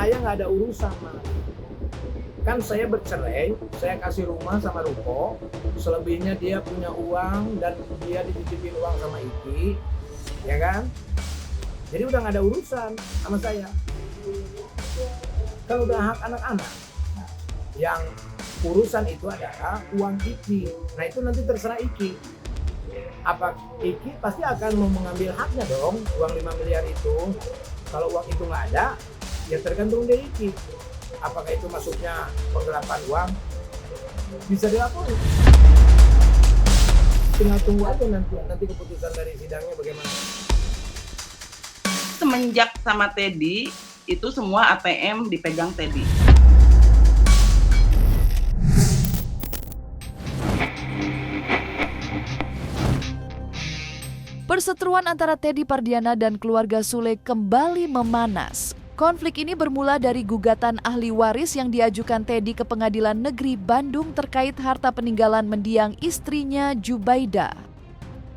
saya nggak ada urusan, Mas. Kan saya bercerai, saya kasih rumah sama Ruko, selebihnya dia punya uang dan dia dititipin uang sama Iki, ya kan? Jadi udah nggak ada urusan sama saya. Kan udah hak anak-anak. Yang urusan itu adalah uang Iki. Nah itu nanti terserah Iki. Apa Iki pasti akan mau mengambil haknya dong, uang 5 miliar itu. Kalau uang itu nggak ada, ya tergantung dari Iki. Apakah itu masuknya penggelapan uang? Bisa dilaporin. Tinggal tunggu aja nanti keputusan dari sidangnya bagaimana. Semenjak sama Teddy, itu semua ATM dipegang Teddy. Perseteruan antara Teddy Pardiana dan keluarga Sule kembali memanas. Konflik ini bermula dari gugatan ahli waris yang diajukan Teddy ke Pengadilan Negeri Bandung terkait harta peninggalan mendiang istrinya Jubaida.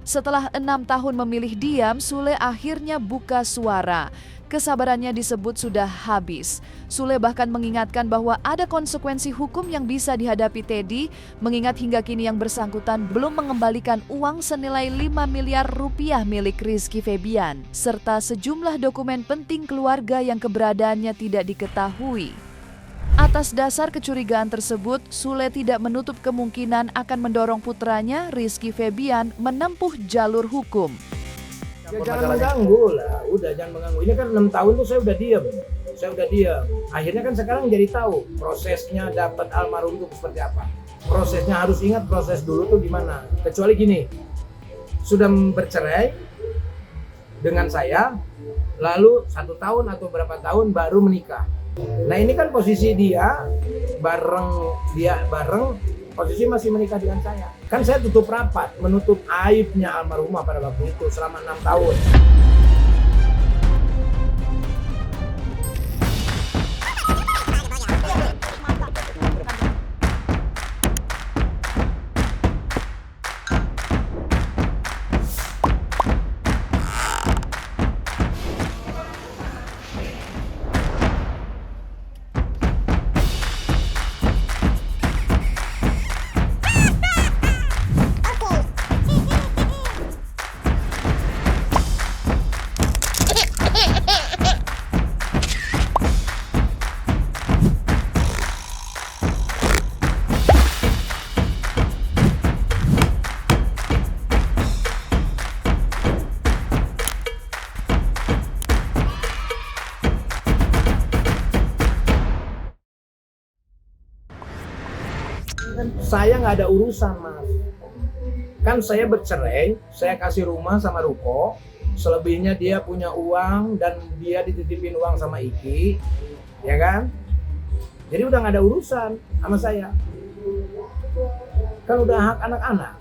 Setelah 6 tahun memilih diam, Sule akhirnya buka suara. Kesabarannya disebut sudah habis. Sule bahkan mengingatkan bahwa ada konsekuensi hukum yang bisa dihadapi Teddy, mengingat hingga kini yang bersangkutan belum mengembalikan uang senilai 5 miliar rupiah milik Rizky Febian, serta sejumlah dokumen penting keluarga yang keberadaannya tidak diketahui. Atas dasar kecurigaan tersebut, Sule tidak menutup kemungkinan akan mendorong putranya, Rizky Febian, menempuh jalur hukum. Ya jangan mengganggu lah, udah jangan mengganggu. Ini kan 6 tahun tuh saya udah diam. Akhirnya kan sekarang jadi tahu prosesnya dapat almarhum itu seperti apa. Prosesnya harus ingat proses dulu tuh gimana. Kecuali gini, sudah bercerai dengan saya, lalu 1 tahun atau berapa tahun baru menikah. Nah ini kan posisi dia bareng posisi masih menikah dengan saya. Kan saya tutup rapat, menutup aibnya almarhumah pada waktu itu selama 6 tahun. Saya nggak ada urusan, Mas. Kan saya bercerai, saya kasih rumah sama Ruko, selebihnya dia punya uang dan dia dititipin uang sama Iki, ya kan? Jadi udah nggak ada urusan sama saya. Kan udah hak anak-anak.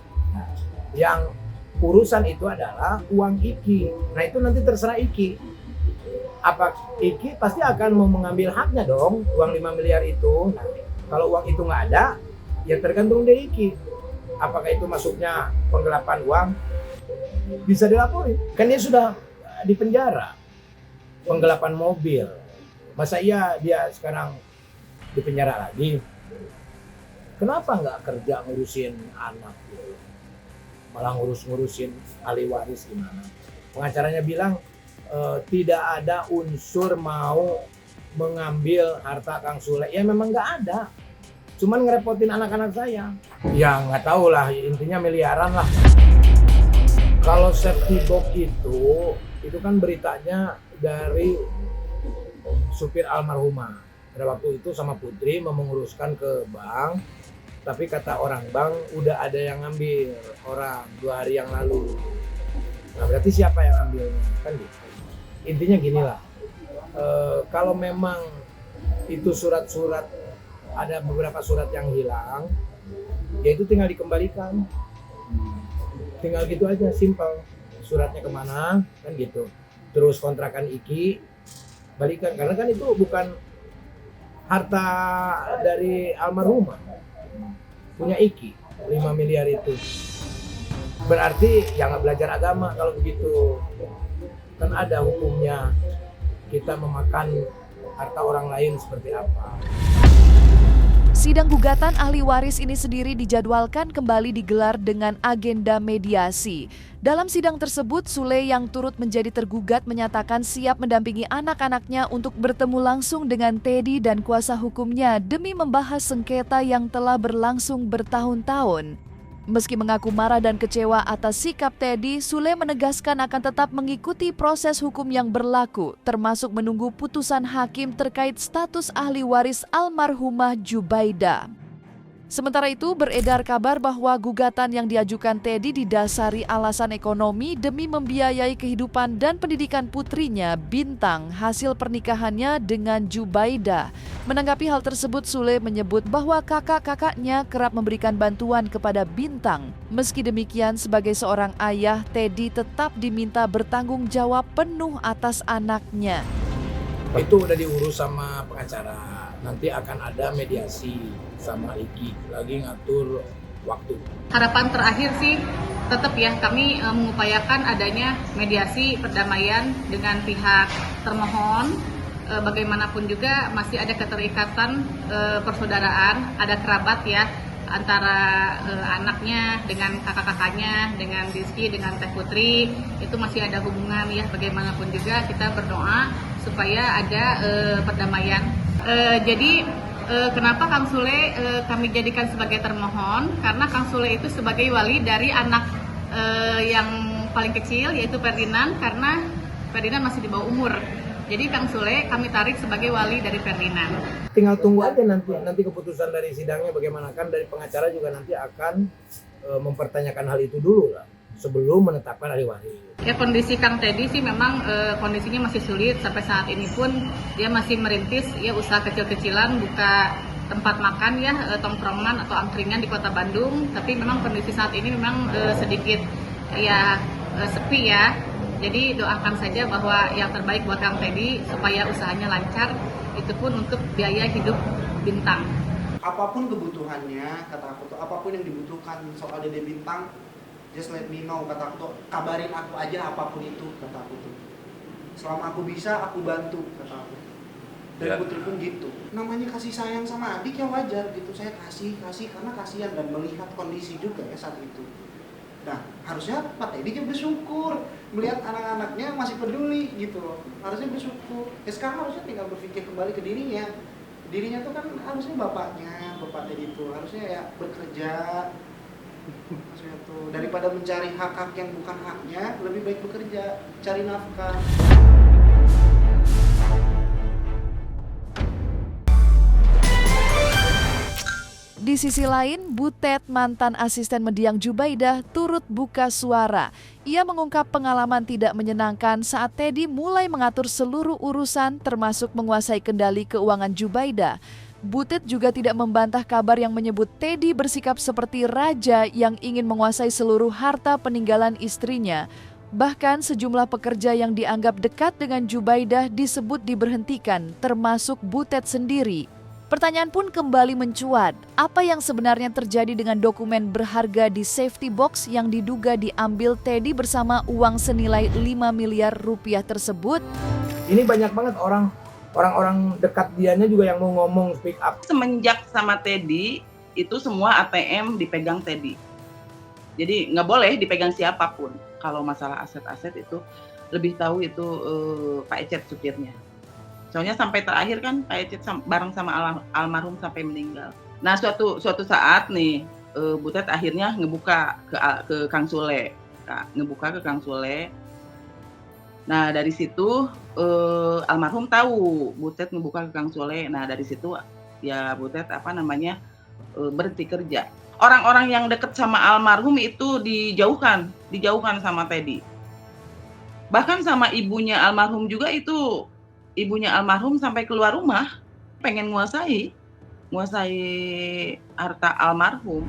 Yang urusan itu adalah uang Iki. Nah itu nanti terserah Iki. Apa Iki pasti akan mau mengambil haknya dong, uang 5 miliar itu. Nah, kalau uang itu nggak ada, ya tergantung dari Iki. Apakah itu masuknya penggelapan uang? Bisa dilaporin. Kan dia sudah di penjara. Penggelapan mobil. Masa iya dia sekarang di penjara lagi? Kenapa nggak kerja ngurusin anak gitu? Malah ngurusin ahli waris gimana? Pengacaranya bilang tidak ada unsur mau mengambil harta Kang Sule. Ya memang nggak ada. Cuman ngerepotin anak-anak saya. Ya nggak tahu lah, intinya miliaran lah. Kalau safety box itu kan beritanya dari supir almarhumah. Pada waktu itu sama Putri mau menguruskan ke bank, tapi kata orang bank udah ada yang ngambil orang 2 hari yang lalu. Nah berarti siapa yang ngambilnya? Kan gitu. Intinya gini lah, kalau memang itu surat-surat, ada beberapa surat yang hilang, ya itu tinggal dikembalikan. Tinggal gitu aja, simpel. Suratnya kemana, kan gitu. Terus kontrakan Iki, balikan. Karena kan itu bukan harta dari almarhumah. Punya Iki, 5 miliar itu. Berarti ya nggak belajar agama kalau begitu. Kan ada hukumnya kita memakan harta orang lain seperti apa. Sidang gugatan ahli waris ini sendiri dijadwalkan kembali digelar dengan agenda mediasi. Dalam sidang tersebut, Sule yang turut menjadi tergugat menyatakan siap mendampingi anak-anaknya untuk bertemu langsung dengan Teddy dan kuasa hukumnya demi membahas sengketa yang telah berlangsung bertahun-tahun. Meski mengaku marah dan kecewa atas sikap Teddy, Sule menegaskan akan tetap mengikuti proses hukum yang berlaku, termasuk menunggu putusan hakim terkait status ahli waris almarhumah Jubaidah. Sementara itu, beredar kabar bahwa gugatan yang diajukan Teddy didasari alasan ekonomi demi membiayai kehidupan dan pendidikan putrinya, Bintang, hasil pernikahannya dengan Jubaidah. Menanggapi hal tersebut, Sule menyebut bahwa kakak-kakaknya kerap memberikan bantuan kepada Bintang. Meski demikian, sebagai seorang ayah, Teddy tetap diminta bertanggung jawab penuh atas anaknya. Itu udah diurus sama pengacara. Nanti akan ada mediasi sama Iki, lagi ngatur waktu. Harapan terakhir sih tetap ya kami mengupayakan adanya mediasi perdamaian dengan pihak termohon. Bagaimanapun juga masih ada keterikatan persaudaraan, ada kerabat ya antara anaknya dengan kakak-kakaknya, dengan Rizky, dengan Teh Putri, itu masih ada hubungan ya. Bagaimanapun juga kita berdoa supaya ada perdamaian. Jadi kenapa Kang Sule kami jadikan sebagai termohon? Karena Kang Sule itu sebagai wali dari anak yang paling kecil yaitu Ferdinand, karena Ferdinand masih di bawah umur. Jadi Kang Sule kami tarik sebagai wali dari Ferdinand. Tinggal tunggu aja nanti keputusan dari sidangnya bagaimana, kan dari pengacara juga nanti akan mempertanyakan hal itu dulu lah sebelum menetapkan ahli waris. Ya, kondisi Kang Teddy sih memang kondisinya masih sulit. Sampai saat ini pun dia masih merintis ya usaha kecil-kecilan, buka tempat makan ya, tongkrongan atau angkringan di Kota Bandung. Tapi memang kondisi saat ini memang sedikit ya sepi ya. Jadi doakan saja bahwa yang terbaik buat Kang Teddy supaya usahanya lancar, itu pun untuk biaya hidup Bintang. Apapun kebutuhannya, kata aku tuh, apapun yang dibutuhkan soal Dede Bintang, just let me know, kata aku tuh, kabarin aku aja apapun itu, kata aku tuh. Selama aku bisa, aku bantu, kata aku. Dan Putri pun gitu. Namanya kasih sayang sama adik ya wajar gitu. Saya kasih karena kasihan dan melihat kondisi juga ya saat itu. Nah, harusnya Pak Teddy juga bersyukur melihat anak-anaknya masih peduli gitu loh. Harusnya bersyukur. Ya sekarang harusnya tinggal berpikir kembali ke dirinya. Dirinya tuh kan harusnya bapaknya, Bapak Teddy itu harusnya ya bekerja. Maksudnya tuh daripada mencari hak-hak yang bukan haknya, lebih baik bekerja, cari nafkah. Di sisi lain, Butet, mantan asisten mendiang Jubaidah, turut buka suara. Ia mengungkap pengalaman tidak menyenangkan saat Teddy mulai mengatur seluruh urusan termasuk menguasai kendali keuangan Jubaidah. Butet juga tidak membantah kabar yang menyebut Teddy bersikap seperti raja yang ingin menguasai seluruh harta peninggalan istrinya. Bahkan sejumlah pekerja yang dianggap dekat dengan Jubaidah disebut diberhentikan, termasuk Butet sendiri. Pertanyaan pun kembali mencuat, apa yang sebenarnya terjadi dengan dokumen berharga di safety box yang diduga diambil Teddy bersama uang senilai 5 miliar rupiah tersebut? Ini banyak banget orang-orang dekat dianya juga yang mau ngomong speak up. Semenjak sama Teddy, itu semua ATM dipegang Teddy. Jadi nggak boleh dipegang siapapun. Kalau masalah aset-aset itu lebih tahu itu Pak Ecet supirnya. Soalnya sampai terakhir kan Pak Ecet bareng sama almarhum sampai meninggal. Nah suatu saat nih Butet akhirnya ngebuka ke Kang Sule, ngebuka ke Kang Sule. Nah dari situ almarhum tahu Butet ngebuka ke Kang Sule. Nah dari situ ya Butet berhenti kerja. Orang-orang yang dekat sama almarhum itu dijauhkan sama Teddy. Bahkan sama ibunya almarhum juga itu. Ibunya almarhum sampai keluar rumah pengen nguasai harta almarhum.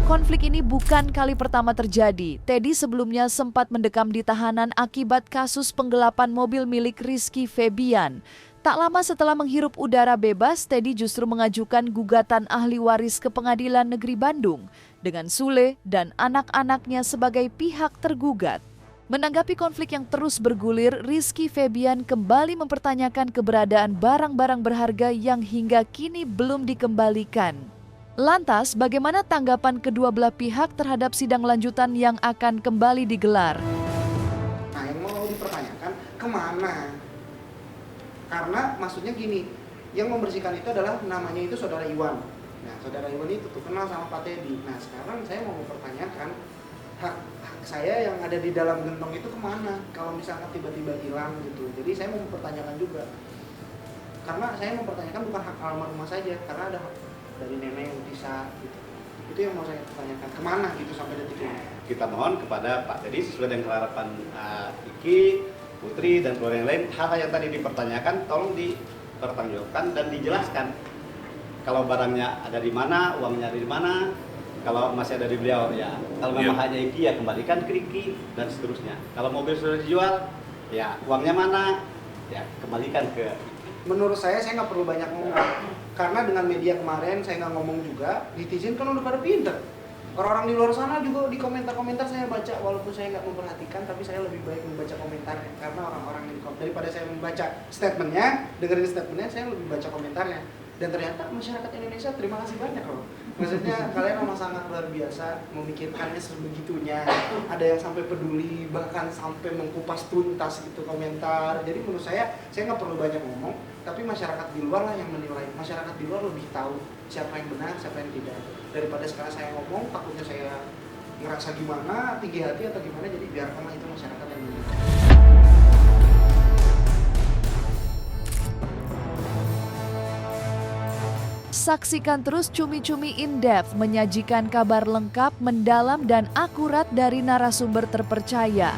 Konflik ini bukan kali pertama terjadi. Teddy sebelumnya sempat mendekam di tahanan akibat kasus penggelapan mobil milik Rizky Febian. Tak lama setelah menghirup udara bebas, Teddy justru mengajukan gugatan ahli waris ke Pengadilan Negeri Bandung dengan Sule dan anak-anaknya sebagai pihak tergugat. Menanggapi konflik yang terus bergulir, Rizky Febian kembali mempertanyakan keberadaan barang-barang berharga yang hingga kini belum dikembalikan. Lantas, bagaimana tanggapan kedua belah pihak terhadap sidang lanjutan yang akan kembali digelar? Nah, yang mau dipertanyakan kemana? Karena maksudnya gini, yang membersihkan itu adalah namanya itu Saudara Iwan. Nah, Saudara Iwan itu tuh kenal sama Pak Teddy. Nah, sekarang saya mau mempertanyakan hak saya yang ada di dalam gentong itu kemana? Kalau misalkan tiba-tiba hilang gitu. Jadi saya mau mempertanyakan juga. Karena saya mempertanyakan bukan hak almarhumah saja, karena ada hak dari nenek yang bisa gitu. Itu yang mau saya pertanyakan, kemana gitu sampai detik ini. Kita mohon kepada Pak Teddy sesuai dengan harapan Iki, Putri, dan keluarga yang lain, hal-hal yang tadi dipertanyakan tolong dipertanggungjawabkan dan dijelaskan. Kalau barangnya ada di mana, uangnya ada di mana, kalau masih ada di beliau ya. Kalau memang hanya Iki ya kembalikan ke Iki dan seterusnya. Kalau mobil sudah dijual, ya uangnya mana, ya kembalikan ke Iki. Menurut saya nggak perlu banyak ngomong. Karena dengan media kemarin saya nggak ngomong juga, netizen kan udah pada pinter. Orang-orang di luar sana juga di komentar-komentar saya baca, walaupun saya nggak memperhatikan, tapi saya lebih baik membaca komentarnya. Karena orang-orang yang daripada saya membaca statementnya, dengerin statementnya, saya lebih baca komentarnya. Dan ternyata masyarakat Indonesia terima kasih banyak loh. Maksudnya kalian memang sangat luar biasa memikirkannya sebegitunya. Ada yang sampai peduli, bahkan sampai mengkupas tuntas itu komentar. Jadi menurut saya nggak perlu banyak ngomong, tapi masyarakat di luar lah yang menilai. Masyarakat di luar lebih tahu siapa yang benar, siapa yang tidak. Daripada sekarang saya ngomong, takutnya saya ngerasa gimana, tinggi hati atau gimana. Jadi biarkanlah itu masyarakat yang menilai. Saksikan terus Cumi-Cumi In-Depth menyajikan kabar lengkap, mendalam, dan akurat dari narasumber terpercaya.